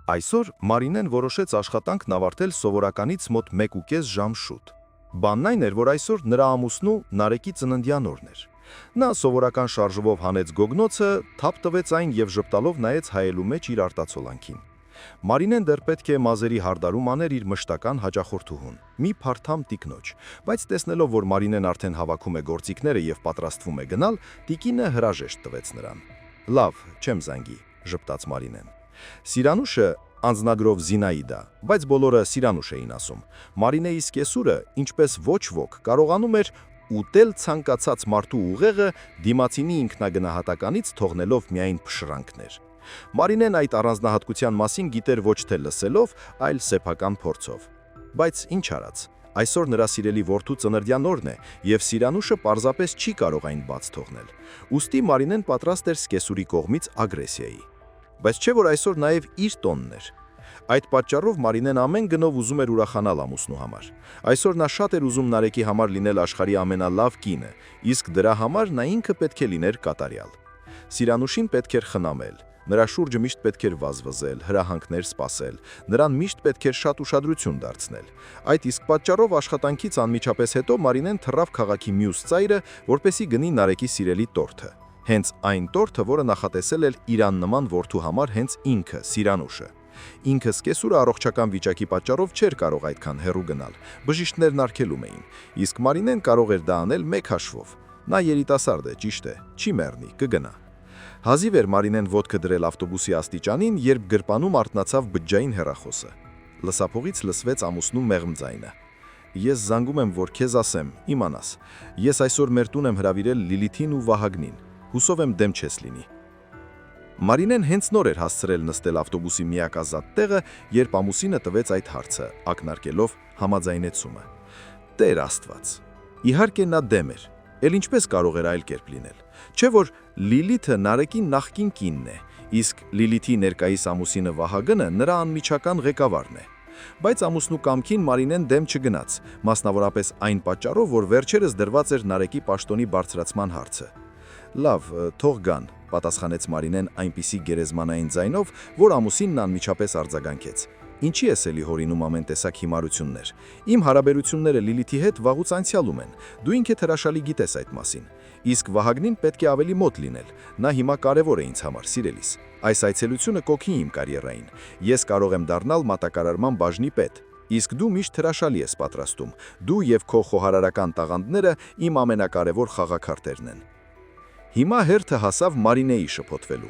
Այսօր Մարինեն որոշեց աշխատանքն ավարտել սովորականից մոտ 1.5 ժամ շուտ։ Բանն այն էր, որ այսօր նրա ամուսնու Նարեկի ծննդյան օրն էր։ Նա սովորական շարժվով հանեց գոգնոցը, թափ տվեց այն եւ ժպտալով նայեց հայելու մեջ իր արտացոլանքին։ Մարինեն դեռ պետք է մազերի հարդարում աներ իր մշտական հաճախորդուհուն, մի փարթամ տիկնոջ, բայց տեսնելով, որ Մարինեն արդեն հավաքում է գործիքները եւ պատրաստվում է գնալ, տիկինը հրաժեշտ տվեց նրան։ «Լավ, չեմ զանգի», ժպտաց Մարինեն։ Սիրանուշը անձնագրով Զինաիդա, բայց բոլորը Սիրանուշ էին ասում։ Մարինեի սկեսուրը, ինչպես ոչ ոք, կարողանում էր ուտել ցանկացած մարդու ուղեղը դիմացինի ինքնագնահատականից թողնելով միայն փշրանքներ։ Մարինեն այդ առանձնահատկության մասին գիտեր ոչ թե լսելով, այլ սեփական փորձով։ Բայց ինչ արած, այսօր նրա սիրելի որդու ծննդյան օրն է, եւ Սիրանուշը պարզապես չի կարող այն բաց թողնել։ Ուստի Մարինեն պատրաստ էր սկեսուրի կողմից ագրեսիայի։ Բայց չէ՞ որ այսօր նաև իր տոնն էր։ Այդ պատճառով Մարինեն ամեն գնով ուզում էր ուրախանալ ամուսնու համար։ Այսօր նա շատ էր ուզում Նարեկի համար լինել աշխարհի ամենալավ կինը, իսկ դրա համար նա ինքը պետք է լիներ կատարյալ։ Սիրանուշին պետք էր խնամել, նրա շուրջը միշտ պետք էր վազվզել, հրահանգներ սպասել, նրան միշտ պետք էր շատ ուշադրություն դարձնել։ Այդ իսկ պատճառով աշխատանքից անմիջապես հետո Մարինեն թռավ քաղաքի մյուս ծայրը, որպեսզի գնի Նարեկի սիրելի տորթը։ Հենց այն տորթը, որը նախատեսել էր իր աննման որդու համար հենց ինքը, Սիրանուշը։ Ինքը սկեսուրը առողջական վիճակի պատճառով չէր կարող այդքան հեռու գնալ, բժիշկներն արգելում էին, իսկ Մարինեն կարող էր դա անել մեկ հաշվով։ Նա երիտասարդ է, ճիշտ է, չի մեռնի, կգնա։ Հազիվ էր Մարինեն ոտքը դրել ավտոբուսի աստիճանին, երբ գրպանում արթնացավ բջջային հեռախոսը։ Լսափողից լսվեց ամուսնու մեղմ ձայնը։ «Ես զանգում եմ, որ քեզ ասեմ, իմանաս։ Ես այսօր մեր տուն եմ հրավիրել Լիլիթին ու Վահագնին։ Հուսով եմ դեմ չես լինի»։ Մարինեն հենց նոր էր հասցրել նստել ավտոբուսի միակ ազատ տեղը, երբ ամուսինը տվեց այդ հարցը, ակնարկելով համաձայնեցումը։ Տեր Աստված։ Իհարկե նա դեմ էր, էլ ինչպես կարող էր այլ կերպ լինել։ Չէ՞ որ Լիլիթը Նարեկի նախկին կինն է, իսկ Լիլիթի ներկայիս ամուսինը Վահագնը նրա անմիջական ղեկավարն է։ Բայց ամուսնու կամքին Մարինեն դեմ չգնաց, մասնավորապես այն պատճառով, որ վերջերս դրված էր Նարեկի պաշտոնի բարձրացման հարցը։ «Լավ, թող գան», պատասխանեց Մարինեն այնպիսի գերեզմանային ձայնով, որ ամուսինն անմիջապես արձագանքեց։ «Ինչի ես էլի հորինում ամեն տեսակ հիմարություններ։ Իմ հարաբերությունները Լիլիթի հետ վաղուց անցյալում են, դու ինքդ հրաշալի գիտես այդ մասին։ Իսկ Վահագնին պետք է ավելի մոտ լինել, նա հիմա կարևոր է ինձ համար, սիրելիս։ Այս այցելությունը կօգնի իմ կարիերային։ Ես կարող եմ դառնալ մատակարարման բաժնի պետ, իսկ դու միշտ հրաշալի ես պատրաստում։ Դու եւ քո խոհարարական տաղանդները իմ ամենակարևոր խաղաքարտերն են»։ Հիմա հերթը հասավ Մարինեի շփոթվելու։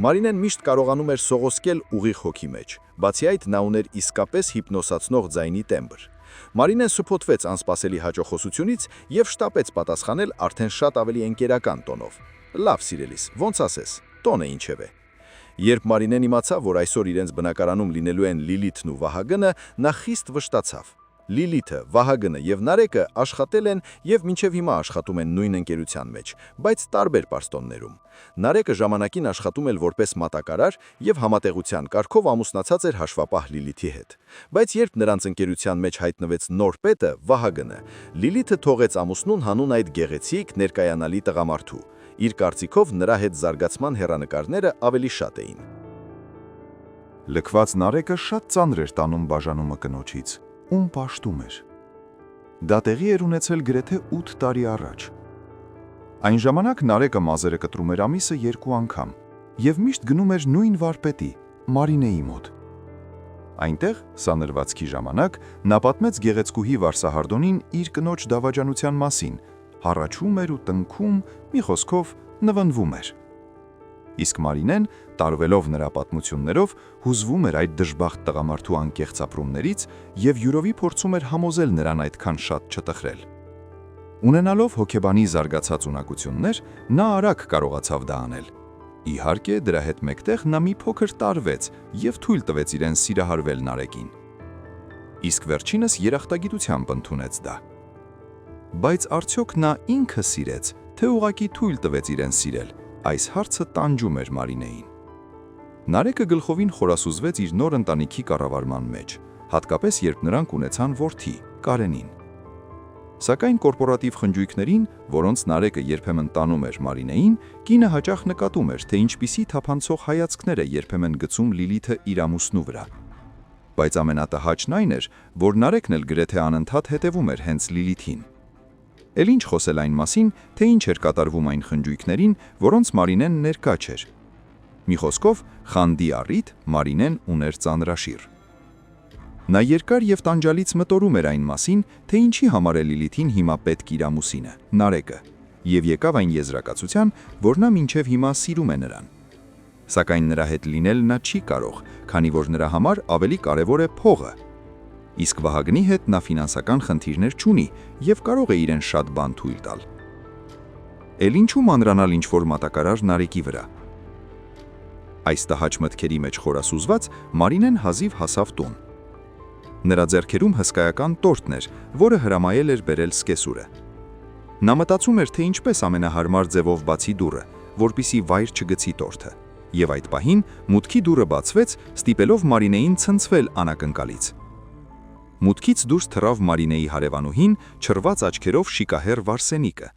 Մարինեն միշտ կարողանում էր սողոսկել ուղիղ հոգի մեջ, բացի այդ նա ուներ իսկապես հիպնոսացնող ձայնի տեմբր։ Մարինեն շփոթվեց անսպասելի հաճոխոսությունից եւ շտապեց պատասխանել արդեն շատ ավելի ընկերական տոնով։ «Լավ, սիրելիս, ոնց ասես, տոն է ինչևէ»։ Երբ Մարինեն իմացավ, որ այսօր իրենց բնակարանում լինելու են Լիլիթն ու Վահագնը, նա խիստ վշտացավ։ Լիլիթը, Վահագնը եւ Նարեկը աշխատել են եւ մինչեւ հիմա աշխատում են նույն ընկերության մեջ, բայց տարբեր պաշտոններում։ Նարեկը ժամանակին աշխատում էր որպես մատակարար եւ համատեղության կարգով ամուսնացած էր հաշվապահ Լիլիթի հետ։ Բայց երբ նրանց ընկերության մեջ հայտնվեց նոր պետը, Վահագնը, Լիլիթը թողեց ամուսնուն հանուն այդ գեղեցիկ ներկայանալի տղամարդու։ Իր կարծիքով նրա հետ զարգացման հեռանկարները ավելի շատ էին։ Լքված Նարեկը շատ ծանր էր տանում բաժանումը կնոջից, ում պաշտում էր։ Դա տեղի էր ունեցել գրեթե 8 տարի առաջ։ Այն ժամանակ Նարեկը մազերը կտրում էր ամիսը 2 անգամ եւ միշտ գնում էր նույն վարպետի, Մարինեի մոտ։ Այնտեղ, սանրվածքի ժամանակ, նա պատմեց գեղեցկուհի Վարսահարդոնին իր կնոջ դավաճանության մասին, հառաչում էր ու տնքում, մի խոսքով նվնվում էր։ Իսկ Մարինեն, տարվելով նրա պատմություններով, հուզվում էր այդ դժբախտ տղամարդու անկեղծ ապրումներից եւ յուրովի փորձում էր համոզել նրան այդքան շատ չտխրել։ Ունենալով հոգեբանի զարգացած ունակություններ, նա արագ կարողացավ դա անել։ Իհարկե, դրա հետ մեկտեղ նա մի փոքր տարվեց եւ թույլ տվեց իրեն սիրահարվել Նարեկին։ Իսկ վերջինս երախտագիտությամբ ընդունեց դա։ Բայց արդյոք նա ինքը սիրեց, թե ուղղակի թույլ տվեց իրեն սիրել, այս հարցը տանջում էր Մարինեին։ Նարեկը գլխովին խորասուզվեց իր նոր ընտանիքի կառավարման մեջ, հատկապես երբ նրանք ունեցան որդի, Կարենին։ Սակայն կորպորատիվ խնջույքներին, որոնց Նարեկը երբեմն տանում էր Մարինեին, կինը հաճախ նկատում էր, թե ինչպիսի թափանցող հայացքներ է երբեմն գցում Լիլիթը իր ամուսնու վրա։ Բայց ամենատհաճն այն էր, որ Նարեկն էլ գրեթե անընդհատ հետևում էր հենց Լիլիթին։ Էլ ինչ խոսել այն մասին, թե ինչ էր կատարվում այն խնջույքներին, որոնց Մարինեն ներկա չէր։ Մի խոսքով, խանդի առիթ Մարինեն ուներ ծանրաշիր։ Նա երկար և տանջալից մտորում էր այն մասին, թե ինչի համար է Լիլիթին հիմա պետք իր ամուսինը, Նարեկը, և եկավ այն եզրակացության, որ նա մինչև հիմա սիրում է նրան։ Սակայն նրա հետ լինել նա չի կարող, քանի որ նրա համար ավելի կարևոր է փողը։ Իսկ Վահագնի հետ նա ֆինանսական խնդիրներ չունի և կարող է իրեն շատ բան թույլ տալ։ Էլ ինչու մանրանալ ինչ-որ մատակարար Նարեկի վրա։ Այս տհաճ մտքերի մեջ խորասուզված Մարինեն հազիվ հասավ տուն։ Նրա ձեռքերում հսկայական տորտն էր, որը հրամայել էր բերել սկեսուրը։ Նա մտածում էր, թե ինչպես ամենահարմար ձևով բացի դուռը, որպիսի վայր չգցի տորտը, և այդ պահին մուտքի դուռը բացվեց, ստիպելով Մարինեին ցնցվել անակնկալից։ Մուտքից դուրս թռավ Մարինեի հարևանուհին, չռված աչքերով շիկահեռ Վարսենիկը։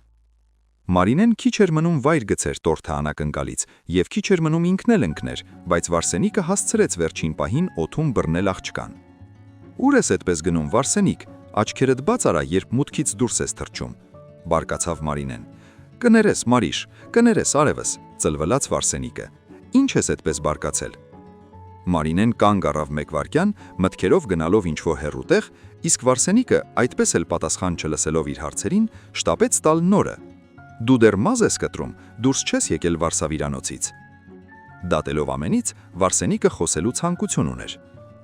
Մարինեն քիչ էր մնում վայր գցեր տորտը անակնկալից, և քիչ էր մնում ինքն էլ ընկներ, բայց Վարսենիկը հասցրեց վերջին պահին օդում բռնել աղջկան։ «Ուր ես այդպես գնում, Վարսենիկ, աչքերդ բաց արա, երբ մուտքից դուրս ես թռչում», բարկացավ Մարինեն։ «Կներես, Մարիշ, կներես արևս», ծլվլաց Վարսենիկը։ «Ինչ ես այդպես բարկացել»։ Մարինեն կանգ առավ մեկ վայրկյան, մտքերով գնալով ինչ-որ հեռու տեղ, իսկ Վարսենիկը, այդպես էլ պատասխան չլսելով իր հարցերին, շտապեց տալ նորը։ «Դու դեռ մազ ես կտրում, դուրս չես եկել Վարսավիրանոցից»։ Դատելով ամենից, Վարսենիկը խոսելու ցանկություն ուներ։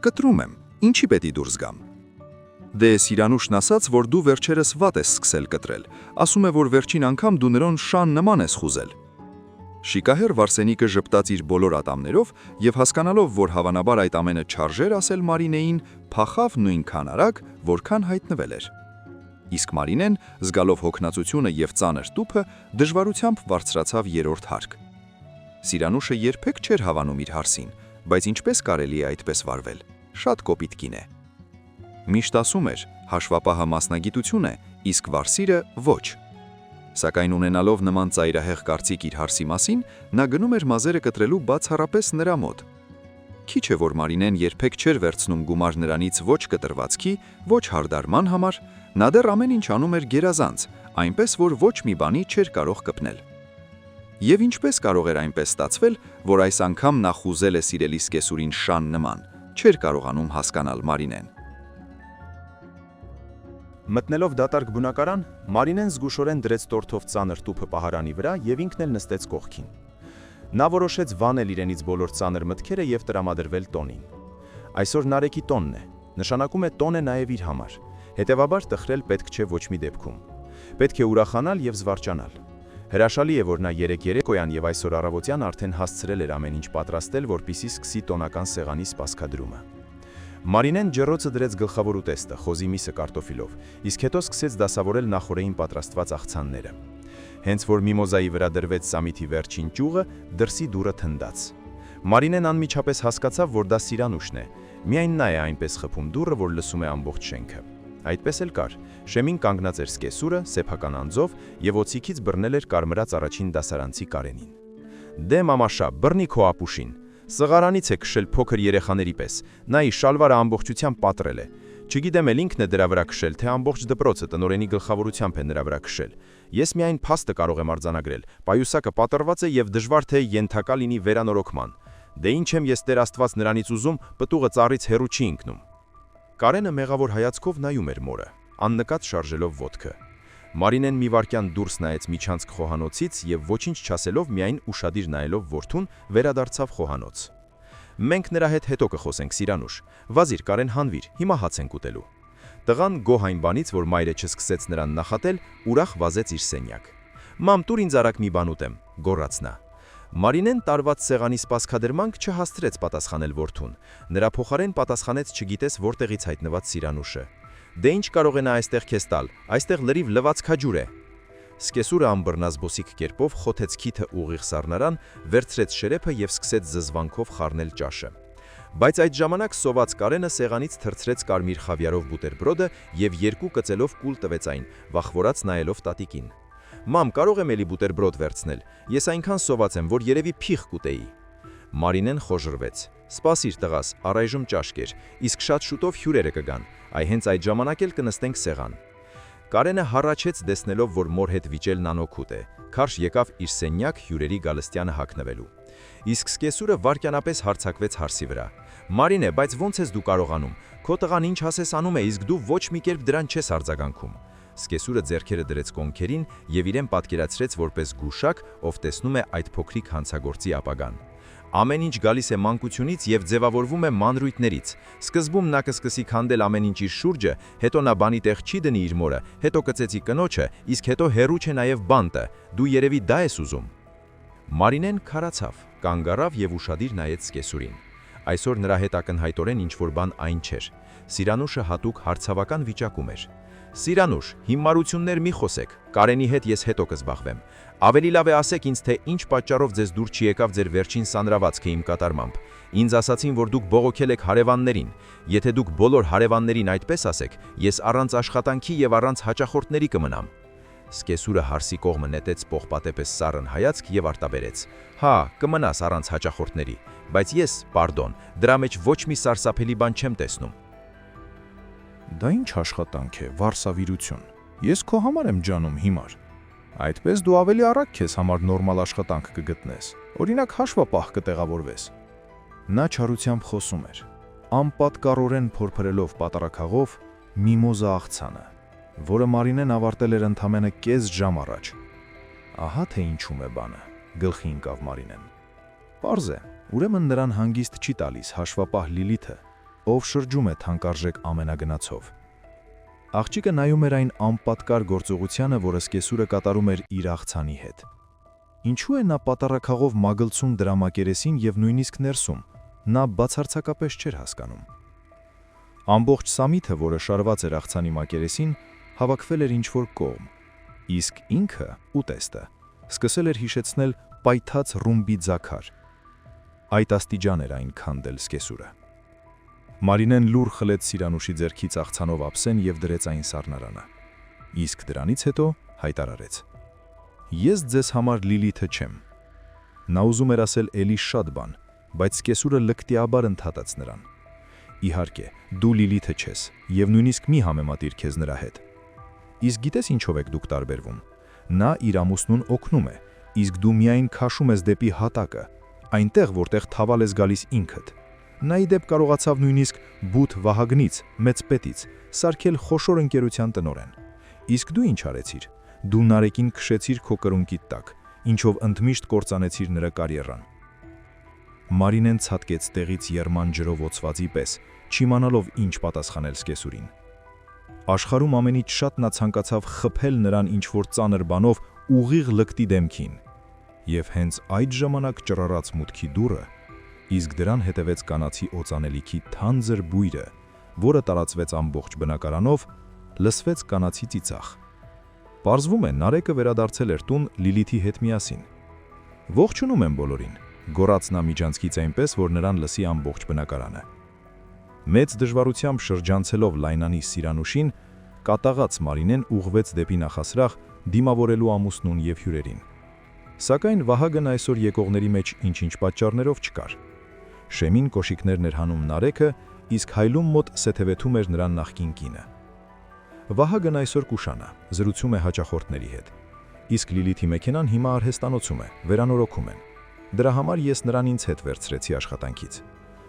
«Կտրում եմ, ինչի պետք է դուրս գամ»։ «Դե Սիրանուշն ասաց, որ դու վերջերս վատ ես սկսել կտրել, ասում է, որ վերջին անգամ դու նրան շան նման ես խուզել»։ Շիկահեռ Վարսենիկը ժպտաց իր բոլոր ատամներով և հասկանալով, որ հավանաբար այդ ամենը չարժեր ասել Մարինեին, փախավ նույնքան արագ, որքան հայտնվել էր։ Իսկ Մարինեն, զգալով հոգնածությունը և ծանր տուփը, դժվարությամբ բարձրացավ երրորդ հարկ։ Սիրանուշը երբեք չէր հավանում իր հարսին, բայց ինչպես կարելի է այդպես վարվել։ Շատ կոպիտ կին է։ Միշտ ասում էր, հաշվապահը մասնագիտություն է, իսկ վարսիրը ոչ։ Սակայն ունենալով նման ծայրահեղ կարծիք իր հարսի մասին, նա գնում էր մազերը կտրելու բացառապես նրա մոտ։ Քիչ է, որ Մարինեն երբեք չէր վերցնում գումար նրանից ոչ կտրվածքի, ոչ հարդարման համար, նա դեռ ամեն ինչ անում էր գերազանց, այնպես որ ոչ մի բանի չէր կարող կպնել։ Եվ ինչպես կարող էր այնպես ստացվել, որ այս անգամ նա խուզել է սիրելի սկեսուրին շան նման, չէր կարողանում հասկանալ Մարինեն։ Մտնելով դատարկ բնակարան, Մարինեն զգուշորեն դրեց տորթով ծանր տուփը պահարանի վրա և ինքն էլ նստեց կողքին։ Նա որոշեց վանել իրենից բոլոր ծանր մտքերը և տրամադրվել տոնին։ Այսօր Նարեկի տոնն է, նշանակում է տոն է նաև իր համար, հետևաբար տխրել պետք չէ ոչ մի դեպքում։ Պետք է ուրախանալ և զվարճանալ։ Հրաշալի է, որ նա երեկոյան և այսօր առավոտյան արդեն հասցրել էր ամեն ինչ պատրաստել, որպեսզի սկսի տոնական սեղանի սպասքադրումը։ Մարինեն ջեռոցը դրեց գլխավոր ուտեստը, խոզի միսը կարտոֆիլով, իսկ հետո սկսեց դասավորել նախօրեին պատրաստված աղցանները։ Հենց որ միմոզայի վրա դրվեց սամիթի վերջին ճյուղը, դրսի դուռը թնդաց։ Մարինեն անմիջապես հասկացավ, որ դա Սիրանուշն է, միայն նա է այնպես խփում դուռը, որ լսում է ամբողջ շենքը։ Այդպես էլ կար, շեմին կանգնած էր սկեսուրը, սեփական անձով և օձիքից բռնել էր կարմրած առաջին դասարանցի Կարենին։ «Դե մամաշա, բռնի քո ապուշին, սղարանից է քշել փոքր երեխաների պես, նայի շալվարը ամբողջությամբ պատռել է, չգիտեմ էլ ինքն է դրա վրա քշել, թե ամբողջ դպրոցը տնօրենի գլխավորությամբ է նրա վրա քշել, ես միայն փաստը կարող եմ արձանագրել, պայուսակը պատռված է և դժվար թե ենթակա լինի վերանորոգման, դե ինչ եմ ես Տեր Աստված նրանից ուզում, պտուղը ծառից հեռու չի ընկնում»։ Կարենը մեղավոր հայացքով նայում էր մորը, աննկատ շարժելով ոտքը։ Մարինեն մի վայրկյան դուրս նայեց միջանցք խոհանոցից և ոչինչ չասելով, միայն ուշադիր նայելով որդուն, վերադարձավ խոհանոց։ «Մենք նրա հետ հետո կխոսենք, Սիրանուշ, վազիր Կարեն հանվիր, հիմա հաց ենք ուտելու»։ Տղան գոհ այն բանից, որ մայրը չսկսեց նրան նախատել, ուրախ վազեց իր սենյակ։ «Մամ, տուր ինձ արագ մի բան ուտեմ», գոռաց նա։ Մարինեն տարված սեղանի սպասքադրմանք չհասցրեց պատասխանել որդուն, նրա փոխարեն պատասխանեց չգիտես որտեղից հայտնված Սիրանուշը։ «Դե ինչ կարող է նա այստեղ քեզ տալ, այստեղ լրիվ լված քաջուր է»։ Սկեսուրը ամբռնազբոսիկ կերպով խոթեց քիթը ուղիղ սառնարան, վերցրեց շերեփը և սկսեց զզվանքով խառնել ճաշը։ Բայց այդ ժամանակ սոված Կարենը սեղանից թռցրեց կարմիր խավիարով բուտերբրոդը եւ երկու կծելով կուլ տվեց այն, վախվորած նայելով տատիկին։ «Մամ, կարող եմ էլի բուտերբրոդ վերցնել։ Ես այնքան սոված եմ, որ երևի փիղ կուտեի»։ Մարինեն խոժռվեց։ «Սպասիր տղաս, առայժմ ճաշկ էր, իսկ շատ շուտով հյուրերը կգան, այ հենց այդ ժամանակ էլ կնստենք սեղան»։ Կարենը հառաչեց տեսնելով, որ մոր հետ վիճելն անօգուտ է, քարշ եկավ իր սենյակ հյուրերի գալստյանը հագնվելու։ Իսկ սկեսուրը վայրկյանապես հարձակվեց հարսի վրա։ «Մարինե, բայց ո՞նց ես դու կարողանում։ Քո տղան ինչ ասես անում է, իսկ դու ոչ մի կերպ դրան չես արձագանքում»։ Սկեսուրը ձեռքերը դրեց կոնքերին եւ իրեն պատկերացրեց որպես գուշակ, ով տեսնում է այդ փոքրիկ հանցագործի ապագան։ Ամեն ինչ գալիս է մանկությունից եւ ձևավորվում է մանրույթներից։ Սկզբում նա կսկսի քանդել ամեն ինչ իր շուրջը, հետո նա բանի տեղ չի դնի իր մորը, հետո կծեցի կնոջը, իսկ հետո հերու չէ նաեւ բանտը։ Դու երևի դա ես ուզում։ Մարինեն քարացավ, կանգ առավ եւ ուշադիր նայեց սկեսուրին։ Այսօր նրա հետ ակնհայտորեն ինչ-որ բան այն չէր։ Սիրանուշը հատուկ հարցավական վիճակում էր։ «Սիրանուշ, հիմարություններ մի խոսեք, Կարենի հետ ես հետո կզբաղվեմ։ Ավելի լավ է ասեք ինձ, թե ինչ պատճառով ձեզ դուր չի եկավ ձեր վերջին սանրվածքը իմ կատարմամբ։ Ինձ ասացին, որ դուք բողոքել եք հարևաններին։ Եթե դուք բոլոր հարևաններին այդպես ասեք, ես առանց աշխատանքի եւ առանց հաճախորդների կմնամ»։ Սկեսուրը հարսի կողմը նետեց պողպատե պես սառն հայացք եւ արտաբերեց. «Հա, կմնաս առանց հաճախորդների, բայց ես, պարդոն, դրա մեջ ոչ մի սարսափելի բան չեմ տեսնում»։ Դա ինչ աշխատանք է, վարսավիրություն։ Ես քո համար եմ ջանում հիմար։ Այդպես դու ավելի արագ քեզ համար նորմալ աշխատանք կգտնես։ Օրինակ հաշվապահ կտեղավորվես։ Նա չարությամբ խոսում էր, անպատկառորեն փորփրելով պատարակաղով միմոզա աղցանը, որը Մարինեն ավարտել էր ընդամենը կես ժամ առաջ։ Ահա թե ինչում է բանը, գլխի ընկավ Մարինեն։ Պարզ է, ուրեմն նրան հանգիստ չի տալիս հաշվապահ Լիլիթը, ով շրջում է թանկարժեք ամենագնացով։ Աղջիկը նայում էր այն անպատկար գործողությանը, որը սկեսուրը կատարում էր իր աղցանի հետ։ Ինչու է նա պատարակաղով մագլցում դրա մակերեսին եւ նույնիսկ ներսում, նա բացարձակապես չէր հասկանում։ Ամբողջ սամիթը, որը շարված էր աղցանի մակերեսին, հավաքվել էր ինչ-որ կողմ, իսկ ինքը, ուտեստը, սկսել էր հիշեցնել պայթած ռումբի ձաքար։ Այդ աստիճան էր այն քանդել սկեսուրը։ Մարինեն լուր խլեց Սիրանուշի ձեռքից աղցանով ափսեն եւ դրեց այն սառնարանը։ Իսկ դրանից հետո հայտարարեց. «Ես ձեզ համար Լիլիթը չեմ»։ Նա ուզում էր ասել էլի շատ բան, բայց սկեսուրը լկտիաբար ընդհատեց նրան։ «Իհարկե, դու Լիլիթը չես եւ նույնիսկ մի համեմատիր քեզ նրա հետ։ Իսկ գիտես ինչով եք դուք տարբերվում։ Նա իր ամուսնուն օգնում է, իսկ դու միայն քաշում ես դեպի հատակը, այնտեղ որտեղ թավալ ես գալիս ինքդ։ Նա ի դեպ կարողացավ նույնիսկ բութ Վահագնից, մեծ պետից, սարքել խոշոր ընկերության տնօրեն։ Իսկ դու ինչ արեցիր։ Դու Նարեկին քշեցիր քո կրունկիդ տակ, ինչով ընդմիշտ կործանեցիր նրա կարիերան»։ Մարինեն ցատկեց տեղից երման ջրով օծվածի պես, չիմանալով ինչ պատասխանել սկեսուրին։ Աշխարհում ամենից շատ նա ցանկացավ խփել նրան ինչ-որ ծանր բանով ուղիղ լկտի դեմքին։ Եվ հենց այդ ժամանակ ճռռաց մուտքի դուռը, իսկ դրան հետևեց կանացի օծանելիքի թանձր բույրը, որը տարածվեց ամբողջ բնակարանով, լսվեց կանացի ծիծաղ։ Պարզվում է, Նարեկը վերադարձել էր տուն Լիլիթի հետ միասին։ «Ողջունում եմ բոլորին», գոռաց նա միջանցքից այնպես, որ նրան լսի ամբողջ բնակարանը։ Մեծ դժվարությամբ շրջանցելով լայնանի Սիրանուշին, կատաղած Մարինեն ուղղվեց դեպի նախասրահ դիմավորելու ամուսնուն եւ հյուրերին։ Սակայն Վահագն այսօր եկողների մեջ ինչ-ինչ պատճառներով չկար։ Շեմին կոշիկներն էր հանում Նարեկը, իսկ հայլում մոտ սեթևեթում էր նրան նախկին կինը։ Վահագն այսօր կուշանա, զրուցում է հաճախորդների հետ։ Իսկ Լիլիթի մեքենան հիմա արհեստանոցում է, վերանորոգում են։ Դրա համար ես նրան ինձ հետ վերցրեցի աշխատանքից։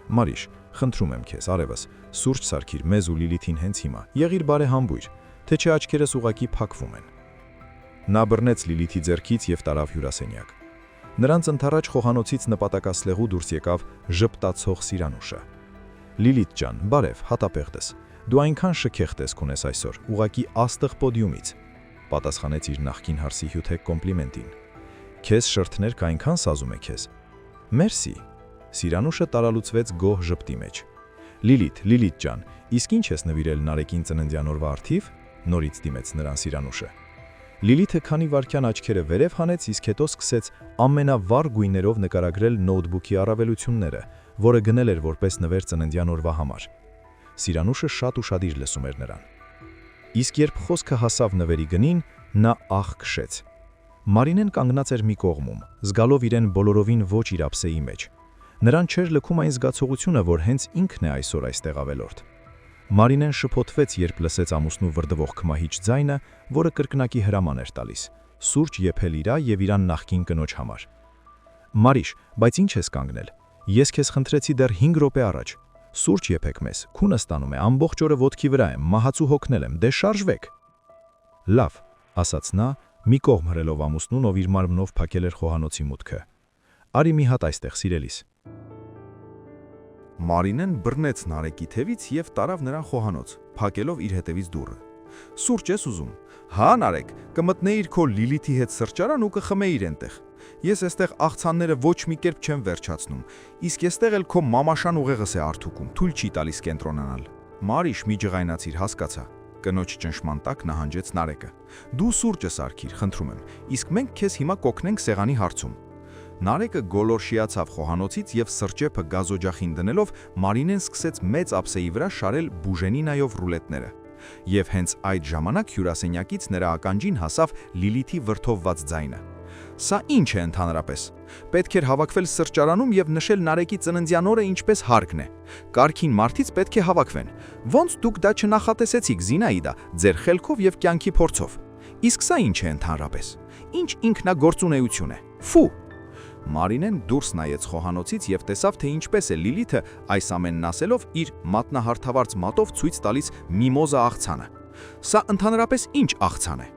Մարիշ, խնդրում եմ քեզ, արևս, սուրճ սարքիր մեզ ու Լիլիթին հենց հիմա։ Եղիր բարեհամբույր, թե չէ աչքերս ուղակի փակվում են։ Նա բռնեց Լիլիթի ձեռքից եւ տարավ հյուրասենյակ։ Նրանց ընթառաջ խոհանոցից նպատակասլեղու դուրս եկավ ժպտացող Սիրանուշը։ «Լիլիթ ջան, բարև, հատապեղտես։ Դու այնքան շքեղ տեսք ունես այսօր, ուղակի աստղ պոդիումից», պատասխանեց իր նախկին հարսի հյութեկ կոմպլիմենտին։ «Քեզ շրթներք այնքան սազում է քեզ»։ «Մերսի»։ Սիրանուշը տարալուծվեց գոհ ժպտի մեջ։ Լիլիթ ջան, իսկ ինչ ես նվիրել Նարեկին ծննդյան օրվա առթիվ»։ Նորից դիմեց նրան Սիրանուշը։ Լիլիթը քանի վայրկյան աչքերը վերև հանեց, իսկ հետո սկսեց ամենավառ գույներով նկարագրել նոութբուքի առավելությունները, որը գնել էր որպես նվեր ծննդյան օրվա համար։ Սիրանուշը շատ ուշադիր լսում էր նրան։ Իսկ երբ խոսքը հասավ նվերի գնին, նա աղ քշեց։ Մարինեն կանգնած էր մի կողմում, զգալով իրեն բոլորովին ոչ իր ափսեի մեջ։ Նրան չէր լքում այն զգացողությունը, որ հենց ինքն է այսօր այստեղ ավելորդ։ Մարինեն շփոթվեց, երբ լսեց ամուսնու վրդվող քմահիչ ձայնը, որը կրկնակի հրաման էր տալիս, սուրճ եփել իրա եւ իրան նախկին կնոջ համար։ Մարիշ, բայց ինչ ես կանգնել։ Ես քեզ խնդրեցի դեռ 5 րոպե առաջ։ Սուրճ եփեք մեզ, քունը ստանում է, ամբողջ օրը ոտքի վրա եմ, մահացու հոգնել եմ, դե շարժվեք։ Լավ, ասաց նա, մի կողմ հրելով ամուսնուն, ով իր մարմնով փակել էր խոհանոցի մուտքը։ Արի մի հատ այստեղ, սիրելիս։ Մարինեն բռնեց Նարեկի թևից եւ տարավ նրան խոհանոց, փակելով իր հետևից դուռը։ Սուրճ ես ուզում։ Հա, Նարեկ, կմտնեիր քո Լիլիթի հետ սրճարան ու կխմեիր այնտեղ։ Ես այստեղ աղցանները ոչ մի կերպ չեմ վերջացնում, իսկ այստեղ էլ քո մամաշան ուղեղս է արթուքում, թույլ չի տալիս կենտրոնանալ։ Մարիշ, մի ջղայնացիր, հասկացա։ Կնոջ ճնշման տակ նահանջեց Նարեկը։ Դու սուրճը սարքիր, խնդրում եմ, իսկ մենք քեզ հիմա կօգնենք սեղանի հարցում։ Նարեկը գոլորշիացավ խոհանոցից եւ սրճեփը գազօջախին դնելով Մարինեն սկսեց մեծ ափսեի վրա շարել բուժենինայով ռուլետները։ Եվ հենց այդ ժամանակ հյուրասենյակից նրա ականջին հասավ Լիլիթի վրդովված ձայնը։ Սա ինչ է ընդհանրապես։ Պետք էր հավաքվել սրճարանում եւ նշել Նարեկի ծննդյան օրը ինչպես հարկն է։ Կարքին մարդից պետք է հավաքվեն։ Ոնց դուք դա չնախատեսեցիք, Զինայդա, ձեր խելքով եւ կյանքի փորձով։ Իսկ սա ինչ է ընդհանրապես։ Ինչ ինքնագործունեություն է։ Ֆու։ Մարինեն դուրս նայեց խոհանոցից եւ տեսավ, թե ինչպես է Լիլիթը այս ամենն ասելով իր մատնահարթավարձ մատով ցույց տալիս միմոզա աղցանը։ Սա ընդհանրապես ինչ աղցան է։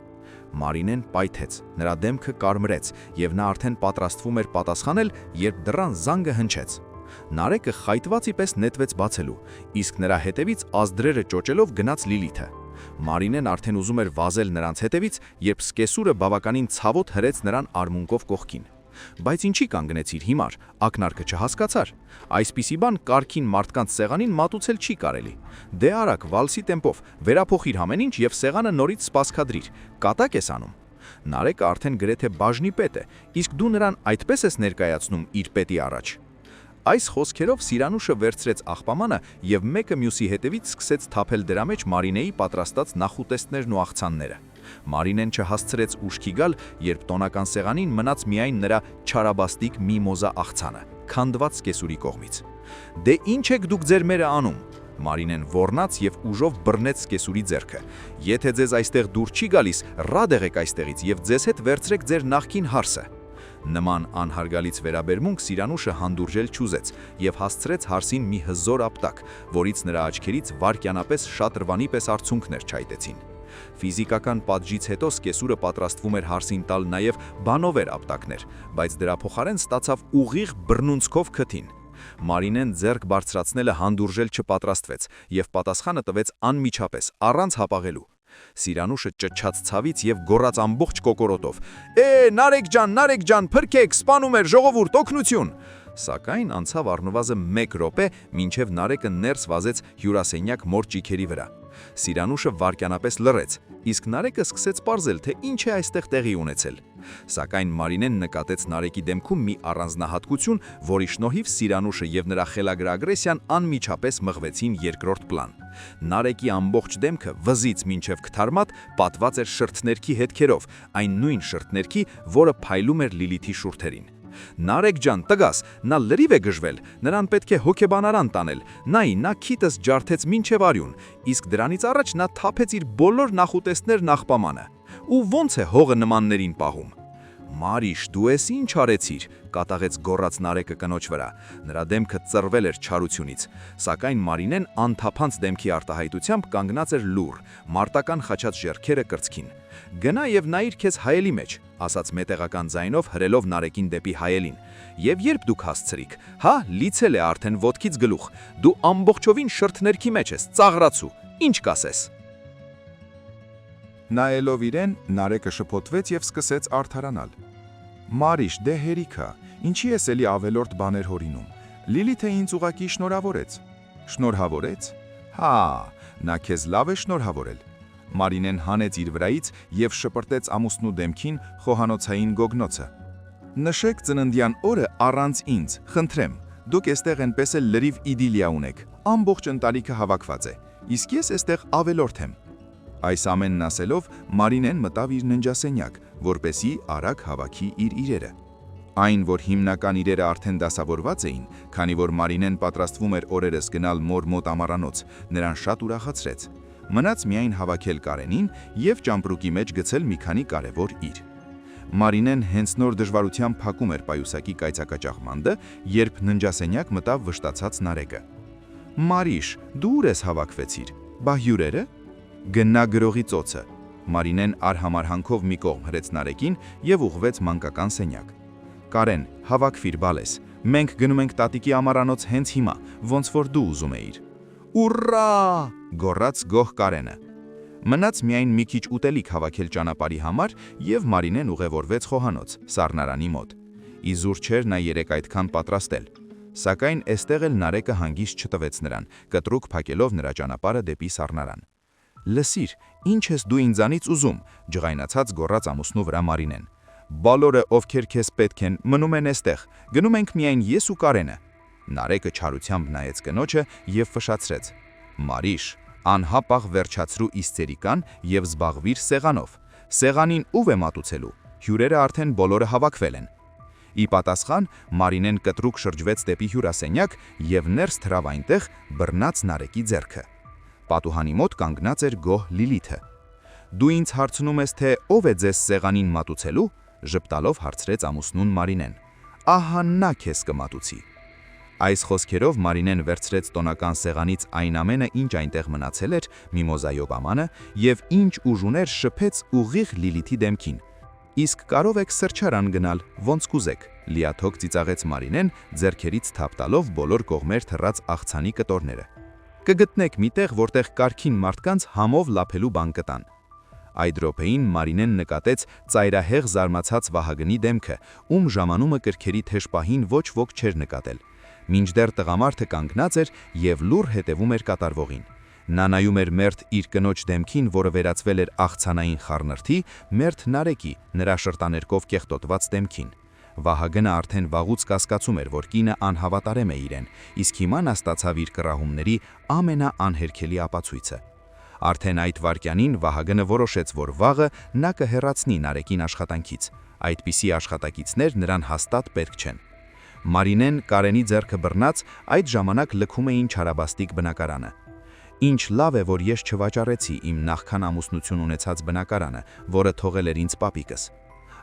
Մարինեն պայթեց, նրա դեմքը կարմրեց եւ նա արդեն պատրաստվում էր պատասխանել, երբ դռան զանգը հնչեց։ Նարեկը խայտվածի պես նետվեց բացելու, իսկ նրա հետևից ազդրերը ճոճելով գնաց Լիլիթը։ Մարինեն արդեն ուզում էր վազել նրանց հետևից, երբ սկեսուրը բավականին ցավոտ հրեց նրան արմունկով կողքին։ Բայց ինչի կանգնեցիր հիմար, ակնարկը չհասկացար։ Այսպիսի բան կարքին մարդկանց սեղանին մատուցել չի կարելի։ Դե արագ վալսի տեմպով վերափոխիր ամեն ինչ եւ սեղանը նորից սպասքադրիր։ Կատակ ես անում։ Նարեկը արդեն գրեթե բաժնի պետ է, իսկ դու նրան այդպես ես ներկայացնում իր պետի առաջ։ Այս խոսքերով Սիրանուշը վերցրեց աղբամանը եւ մեկը մյուսի հետևից սկսեց թափել դրա մեջ Մարինեի պատրաստած նախուտեստներն ու աղցանները։ Մարինեն չհասցրեց ուշքի գալ, երբ տոնական սեղանին մնաց միայն նրա չարաբաստիկ միմոզա աղցանը, քանդված կեսուրի կողմից։ Դե ինչ եք դուք ձեր մերը անում։ Մարինեն ոռնաց եւ ուժով բռնեց կեսուրի ձեռքը։ Եթե ձեզ այստեղ դուր չի գալիս, ռադ եղեք այստեղից եւ ձեզ հետ վերցրեք ձեր նախկին հարսը։ Նման անհարգալից վերաբերմունք Սիրանուշը հանդուրժել չուզեց եւ հասցրեց հարսին մի հզոր ապտակ, որից նրա աչքերից վարկյանապես շատ ռվանի պես արցունքներ չայտեցին։ Ֆիզիկական պատժից հետո սկեսուրը պատրաստվում էր հարսին տալ նաև բանովեր ապտակներ, բայց դրա փոխարեն ստացավ ուղիղ բռնունցքով քթին։ Մարինեն ձեռք բարձրացնելը հանդուրժել չպատրաստվեց եւ պատասխանը տվեց անմիջապես, առանց հապաղելու։ Սիրանուշը ճչաց ցավից եւ գոռաց ամբողջ կոկորոտով. Նարեկ ջան, փրկեք, սպանում էր ժողովուրդ, օգնություն։ Սակայն անցավ առնվազն 1 րոպե, մինչև Նարեկը ներս վազեց հյուրասենյակ մոր ճիքերի վրա։ Սիրանուշը վարկյանապես լռեց, իսկ Նարեկը սկսեց պարզել, թե ինչ է այստեղ տեղի ունեցել։ Սակայն Մարինեն նկատեց Նարեկի դեմքում մի առանձնահատկություն, որի շնորհիվ Սիրանուշը եւ նրա խելագր ագրեսիան անմիջապես մղվեցին երկրորդ պլան։ Նարեկի ամբողջ դեմքը վզից մինչև քթարմատ պատված էր շրթներքի հետքերով, այն նույն շրթներքի, որը փայլում էր Լիլիթի շուրթերին։ Նարեկ ջան, տգաս, նա լրիվ է գժվել, նրան պետք է հոգեբանարան տանել, նա քիտս ջարդեց մինչև արյուն, իսկ դրանից առաջ նա թափեց իր բոլոր նախուտեստներն աղբամանը։ Ու ոնց է հողը նմաններին պահում։ Մարիշ, դու ես ինչ արեցիր, կատաղեց գոռաց Նարեկը կնոջ վրա։ Նրա դեմքը ծռվել էր չարությունից, սակայն Մարինեն անթափանց դեմքի արտահայտությամբ կանգնած էր լուռ, մարտական խաչած ձեռքերը կրծքին։ Գնա եւ նայիր քեզ հայելի մեջ, ասաց մետեղական ձայնով հրելով Նարեկին դեպի հայելին։ Եվ երբ դուք հասցրիք, հա, լիցել է արդեն ոտքից գլուխ, դու ամբողջովին շրթներքի մեջ ես, ծաղրացու, ինչ կասես։ Նայելով իրեն, Նարեկը շփոթվեց եւ սկսեց արդարանալ։ Մարիշ, դե հերիքա, ինչի ես էլի ավելորդ բաներ հորինում։ Լիլիթը ինձ ուղակի շնորհավորեց։ Շնորհավորեց։ Հա, նա քեզ լավ է շնորհավորել։ Մարինեն հանեց իր վրայից եւ շպրտեց ամուսնու դեմքին խոհանոցային գոգնոցը։ Նշեք ծննդյան օրը առանց ինձ, խնդրեմ։ Դուք էստեղ այնպես էլ լրիվ իդիլիա ունեք, ամբողջ ընտանիքը հավաքված է, իսկ ես էստեղ ավելորդ եմ։ Այս ամենն ասելով Մարինեն մտավ իր ննջասենյակ, որպեսի արագ հավաքի իր իրերը։ Այն, որ հիմնական իրերը արդեն դասավորված էին, քանի որ Մարինեն պատրաստվում էր օրերս գնալ մոր մոտ ամառանոց, նրան շատ ուրախացրեց։ Մնաց միայն հավաքել Կարենին եւ ճամպրուկի մեջ գցել մի քանի կարևոր իր։ Մարինեն հենց նոր դժվարությամբ փակում էր պայուսակի կայծակաճաղմանդը, երբ ննջասենյակ մտավ վշտացած Նարեկը։ «Մարիշ, դու ուր ես հավաքվեցիր, բա հյուրերը»։ «Գնա գրողի ծոցը»։ Մարինեն արհամար հանքով մի կողմ հրեց Նարեկին եւ ուղղվեց մանկական սենյակ։ «Կարեն, հավաքվիր բալես, մենք գնում ենք տատիկի ամառանոց հենց հիմա, ոնց որ դու ուզում էիր»։ «Ուռա!» գոռաց գոհ Կարենը։ Մնաց միայն մի քիչ ուտելիք հավաքել ճանապարհի համար եւ Մարինեն ուղևորվեց խոհանոց, սառնարանի մոտ։ Իզուր չէր նա երեք այդքան պատրաստել։ Սակայն էստեղ էլ Նարեկը հանգիստ չտվեց նրան, կտրուկ փակելով նրա ճանապարհը դեպի սառնարան։ «Լսիր, ինչ ես դու ինձանից ուզում», ջղայնացած գոռաց ամուսնու վրա Մարինեն։ «Բոլորը, ովքեր քեզ պետք են, մնում են էստեղ, գնում ենք միայն ես ու Կարենը»։ Նարեկը չարությամբ նայեց կնոջը եւ ֆշացրեց. «Մարիշ, անհապաղ վերջացրու իսցերիկան եւ զբաղվիր սեղանով։ Սեղանին ով է մատուցելու։ Հյուրերը արդեն բոլորը հավաքվել են»։ Ի պատասխան Մարինեն կտրուկ շրջվեց դեպի հյուրասենյակ եւ ներս թռավ այնտեղ, բռնած Նարեկի ձեռքը։ Պատուհանի մոտ կանգնած էր գոհ Լիլիթը։ «Դու ինձ հարցնում ես, թե ով է ձեզ սեղանին մատուցելու», ժպտալով հարցրեց ամուսնուն Մարինեն։ «Ահա նա քեզ կմատուցի»։ Այս խոսքերով Մարինեն վերցրեց տոնական սեղանից այն ամենը, ինչ այնտեղ մնացել էր, միմոզայով ամանը, եւ ինչ ուժ ուներ շփեց ուղիղ Լիլիթի դեմքին։ «Իսկ կարող եք սրճարան գնալ, ոնց կուզեք», լիաթոք ծիծաղեց Մարինեն, ձեռքերից թափ տալով բոլոր կողմեր թռած աղցանի կտորները։ «Կգտնեք մի տեղ, որտեղ կարքին մարդկանց համով լափելու բան կտան»։ Այդ րոպեին Մարինեն նկատեց ծայրահեղ զարմացած Վահագնի դեմքը, ում ժամանումը կրքերի թեժ պահին ոչ ոք չէր նկատել։ Մինչդեռ տղամարդը կանգնած էր եւ լուռ հետևում էր կատարվողին։ Նա նայում էր մերթ իր կնոջ դեմքին, որը վերածվել էր աղցանային խառնրդի, մերթ Նարեկի, նրա շրտաներկով կեղտոտված դեմքին։ Վահագնը արդեն վաղուց կասկածում էր, որ կինը անհավատարեմ է իրեն, իսկ հիմա նա ստացավ իր կռահումների ամենաանհերքելի ապացույցը։ Արդեն այդ վայրկյանին Վահագնը որոշեց, որ վաղը նա կհեռացնի Նարեկին աշխատանքից։ Այդպիսի աշխատակիցներ նրան հաստատ պետք չեն։ Մարինեն Կարենի ձեռքը բռնած այդ ժամանակ լքում էին չարաբաստիկ բնակարանը։ «Ինչ լավ է, որ ես չվաճառեցի իմ նախքան ամուսնություն ունեցած բնակարանը, որը թողել էր ինձ պապիկս։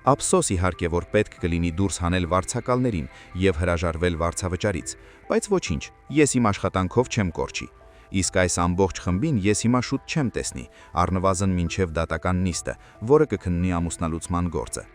Ափսոս իհարկե, որ պետք կլինի դուրս հանել վարձակալներին եւ հրաժարվել վարձավճարից, բայց ոչինչ, ես իմ աշխատանքով չեմ կորչի։ Իսկ այս ամբողջ խմբին ես հիմա շուտ չեմ տեսնի, առնվազն մինչև դատական նիստը, որը կքննի ամուսնալուծման գործը»։